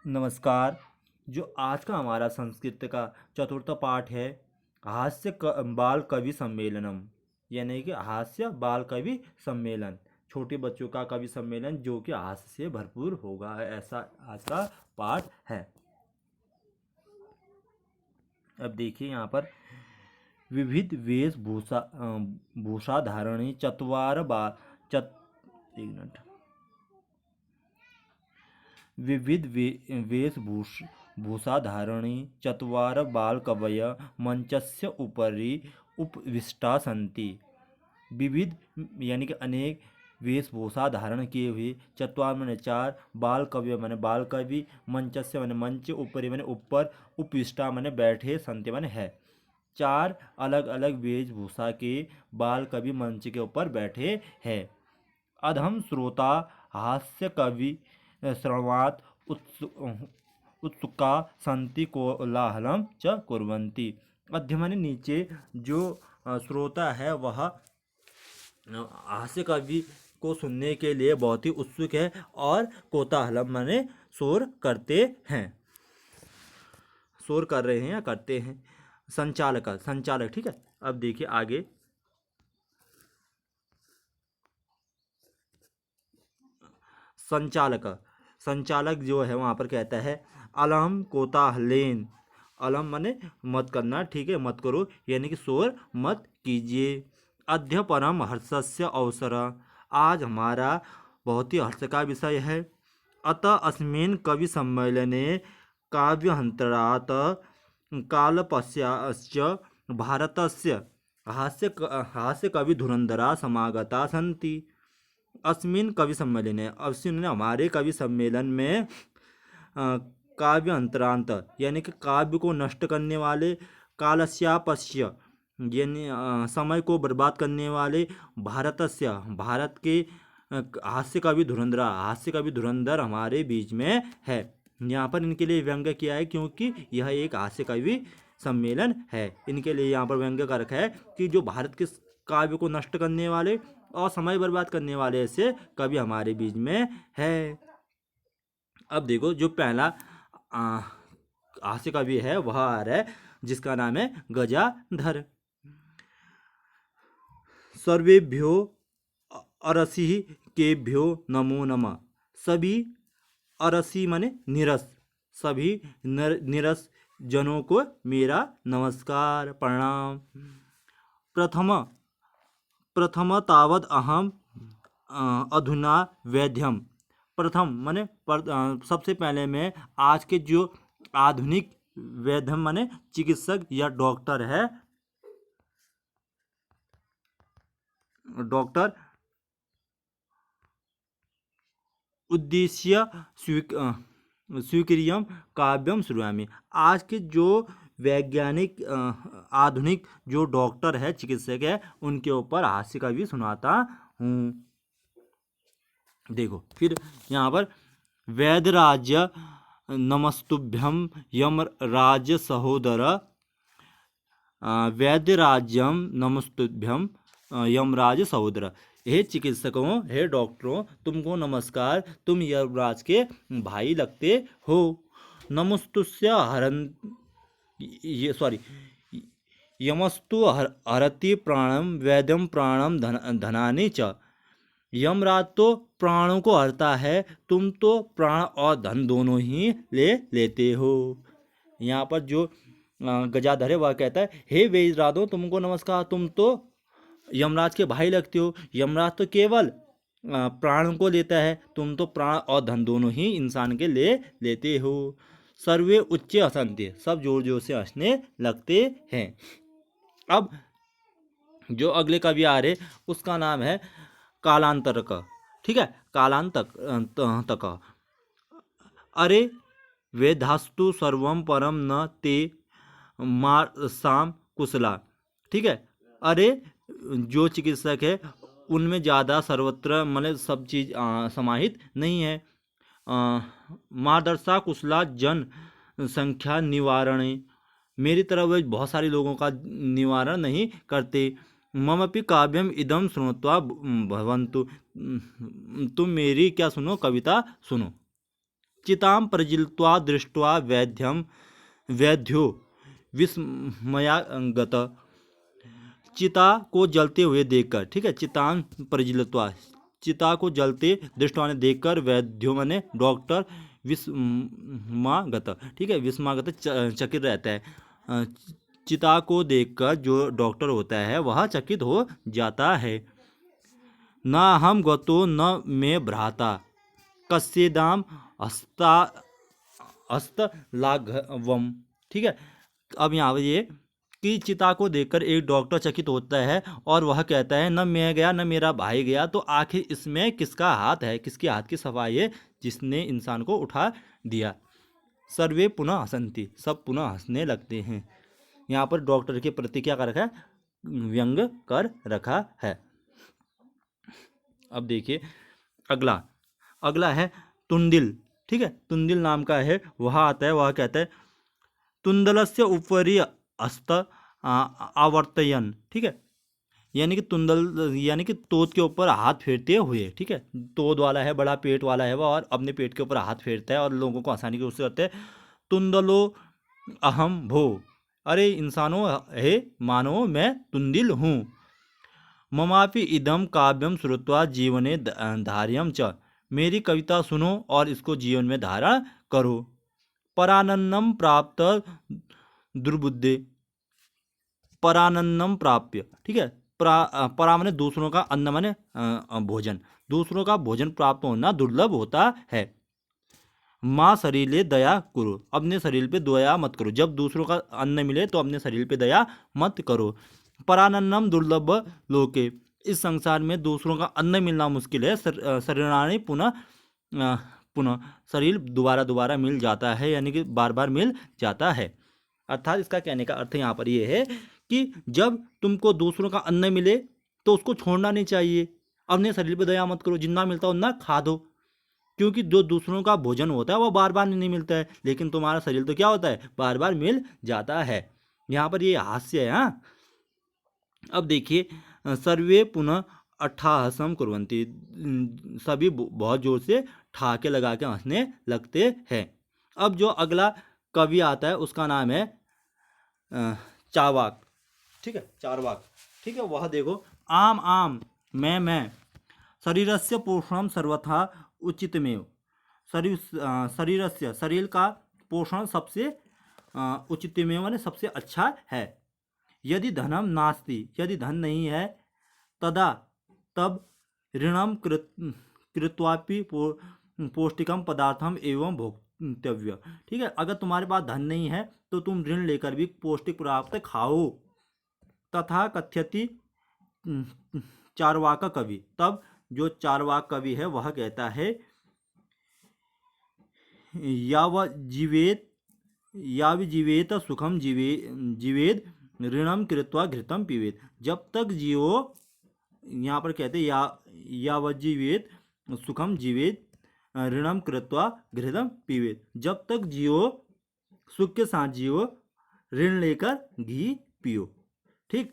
नमस्कार। जो आज का हमारा संस्कृत का चतुर्थ पाठ है, बाल कवि सम्मेलनम, यानी कि हास्य बाल कवि सम्मेलन, छोटे बच्चों का कवि सम्मेलन जो कि हास्य से भरपूर होगा, ऐसा आज का पाठ है। अब देखिए यहाँ पर विविध भूषा धारणी चत्वार बाल चत एक मिनट विविध वेशभूषाधारिणी चत्वार बालकवयः मंचस्य उपरि उपविष्टा सन्ति। विविध यानी कि अनेक वेशभूषा धारण किए हुए, चत्वार माने चार, बाल कवि माने बाल कवि, मंचस्य माने मंच, ऊपरी माने ऊपर, उपविष्टा माने बैठे, संति माने है। चार अलग अलग वेशभूषा के बाल कवि मंच के ऊपर बैठे हैं। अधम श्रोता हास्य कवि श्रवणात् उत्सुका सन्ति कोलाहलम च कुर्वन्ति। अध्य माने नीचे, जो श्रोता है वह हास्य कवि को सुनने के लिए बहुत ही उत्सुक है, और कोलाहलम माने शोर करते हैं, शोर कर रहे हैं या करते हैं। संचालक ठीक है। अब देखिए आगे, संचालक संचालक जो है वहाँ पर कहता है अलम कोताहलेन। अलम माने मत करना, ठीक है, मत करो, यानी कि शोर मत कीजिए। अद्य परम हर्षस्य अवसर, आज हमारा बहुत ही हर्ष का विषय है। अतः अस्मिन् कवि सम्मेलने काव्यहंतरात् कालपश्चाच्च भारतस्य हास्य कवि धुरंधरा समागता सन्ति। अस्मिन कवि सम्मेलन है, अस्मिन हमारे कवि सम्मेलन में काव्य अंतरांत यानी कि काव्य को नष्ट करने वाले, कालस्यापस्य यानी समय को बर्बाद करने वाले, भारतस्य भारत के हास्य कवि धुरंधर हमारे बीच में है। यहाँ पर इनके लिए व्यंग्य किया है, क्योंकि यह एक हास्य कवि सम्मेलन है। इनके लिए यहाँ पर व्यंग्य का रखा है कि जो भारत के काव्य को नष्ट करने वाले और समय बर्बाद करने वाले ऐसे कवि हमारे बीच में है। अब देखो, जो पहला हास्य कवि है वह आ रहा है, जिसका नाम है गजाधर। सर्वेभ्यो अरसी केभ्यो नमो नमः। सभी अरसी माने निरस, सभी निरस जनों को मेरा नमस्कार प्रणाम। प्रथम तावद अहम अधुना वैद्यम। प्रथम माने सबसे पहले मैं आज के जो आधुनिक वैद्यम माने चिकित्सक या डॉक्टर है, डॉक्टर उद्देश्य स्वीक्रियम काव्यम श्रुयामि। आज के जो वैज्ञानिक आधुनिक जो डॉक्टर है, चिकित्सक है, उनके ऊपर हास्य कवि सुनाता हूँ। देखो फिर यहाँ पर वैद्यराज्य नमस्तुभ्यम यमराज सहोदर। वैद्यराज्यम नमस्तुभ्यम यमराज सहोदर। हे चिकित्सकों, हे डॉक्टरों, तुमको नमस्कार, तुम यमराज के भाई लगते हो। नमस्तुस्य यमस्तु हरति प्राणम वैद्यम प्राणम धनानि च। यमराज तो प्राणों को हरता है, तुम तो प्राण और धन दोनों ही ले लेते हो। यहाँ पर जो गजाधर है वह कहता है, हे वेदराजों, तुमको नमस्कार, तुम तो यमराज के भाई लगते हो। यमराज तो केवल प्राण को लेता है, तुम तो प्राण और धन दोनों ही इंसान के ले लेते हो। सर्वे उच्च हंसन्ते, सब जोर जोर से हंसने लगते हैं। अब जो अगले कवि आ रहे, उसका नाम है कालांतरक, ठीक है, कालांतक। अरे वेदास्तु सर्वम परम न ते मारसाम कुशला। ठीक है, अरे जो चिकित्सक है उनमें ज़्यादा सर्वत्र मतलब सब चीज़ समाहित नहीं है। मार्दर्शा कुशला जन संख्या निवारण, मेरी तरह वे बहुत सारे लोगों का निवारण नहीं करते। ममपि काव्यम इदम श्रुत्वा भवन्तु, तुम मेरी क्या सुनो, कविता सुनो। चितां प्रज्वलित्वा दृष्ट्वा वैद्यो विस्मयागत। चिता को जलते हुए देखकर, ठीक है, चितां प्रज्वलित्वा, चिता को जलते दृष्टवा ने देखकर, वैद्यो माने डॉक्टर, विस्मागत, ठीक है, विस्मागत चकित रहता है। चिता को देखकर जो डॉक्टर होता है वह चकित हो जाता है। न हम गतो न मे भ्राता कस्येदाम हस्तलाघवम, ठीक है। अब यहाँ पर ये कि चिता को देखकर एक डॉक्टर चकित होता है और वह कहता है न मैं गया न मेरा भाई गया, तो आखिर इसमें किसका हाथ है, किसके हाथ की सफाई है जिसने इंसान को उठा दिया। सर्वे पुनः हसंती, सब पुनः हंसने लगते हैं। यहाँ पर डॉक्टर के प्रति क्या कर रखा है, व्यंग कर रखा है। अब देखिए अगला, अगला है तुंदिल, ठीक है, तुंदिल नाम का है, वह आता है, वह कहता है तुंदलस्य उपरि हस्त आवर्तयन, ठीक है, यानी कि तुंदल यानी कि तोत के ऊपर हाथ फेरते हुए, ठीक है, तोत वाला है, बड़ा पेट वाला है वह, और अपने पेट के ऊपर हाथ फेरता है और लोगों को आसानी के उससे करते हैं। तुंदलो अहम भो, अरे इंसानों, हे मानो मैं तुंदिल हूँ। ममापि इदम काव्यम श्रुत्वा जीवने धार्यम च, मेरी कविता सुनो और इसको जीवन में धारण करो। परानन्नम प्राप्त दुर्बुद्धे, परानन्नम प्राप्य, ठीक है, परा माने दूसरों का, अन्न माने भोजन, दूसरों का भोजन प्राप्त होना दुर्लभ होता है। माँ शरीरे दया करो, अपने शरीर पे दया मत करो, जब दूसरों का अन्न मिले तो अपने शरीर पे दया मत करो। परानन्नम दुर्लभ लोके, इस संसार में दूसरों का अन्न मिलना मुश्किल है। शरीराणि पुनः शरीर दोबारा दोबारा मिल जाता है, यानी कि बार बार मिल जाता है। अर्थात इसका कहने का अर्थ यहाँ पर ये है कि जब तुमको दूसरों का अन्न मिले तो उसको छोड़ना नहीं चाहिए, अपने शरीर पर दया मत करो, जितना मिलता है उतना खा दो, क्योंकि जो दूसरों का भोजन होता है वो बार बार नहीं मिलता है, लेकिन तुम्हारा शरीर तो क्या होता है, बार बार मिल जाता है। यहाँ पर ये हास्य है। हाँ, अब देखिए सर्वे पुनः अट्ठाहसम कुर्वन्ति, सभी बहुत जोर से ठहाके लगा के हंसने लगते हैं। अब जो अगला कवि आता है उसका नाम है चावाक, ठीक है, चारवाक, ठीक है, वह देखो, आम आम मैं शरीरस्य पोषणम सर्वथा उचितमेव, शरीरस्य, शरीर का पोषण सबसे उचितमेव माने सबसे अच्छा है। यदि धनम नास्ति, यदि धन नहीं है, तदा तब ऋणम कृत्वापि पौष्टिकम पदार्थम एवं भोक्तव्य, ठीक है, अगर तुम्हारे पास धन नहीं है तो तुम ऋण लेकर भी पौष्टिक पदार्थ खाओ। तथा कथ्यति चारवाक कवि, तब जो चारवाक कवि है वह कहता है याव जीवेत सुखम जीवेद ऋणम कृत्वा घृतम पीवेद, जब तक जियो, यहाँ पर कहते यावजीवेत सुखम जीवेद ऋणम कृत्वा घृतम पीवेद, जब तक जियो सुख के साथ जियो, ऋण लेकर घी पियो, ठीक।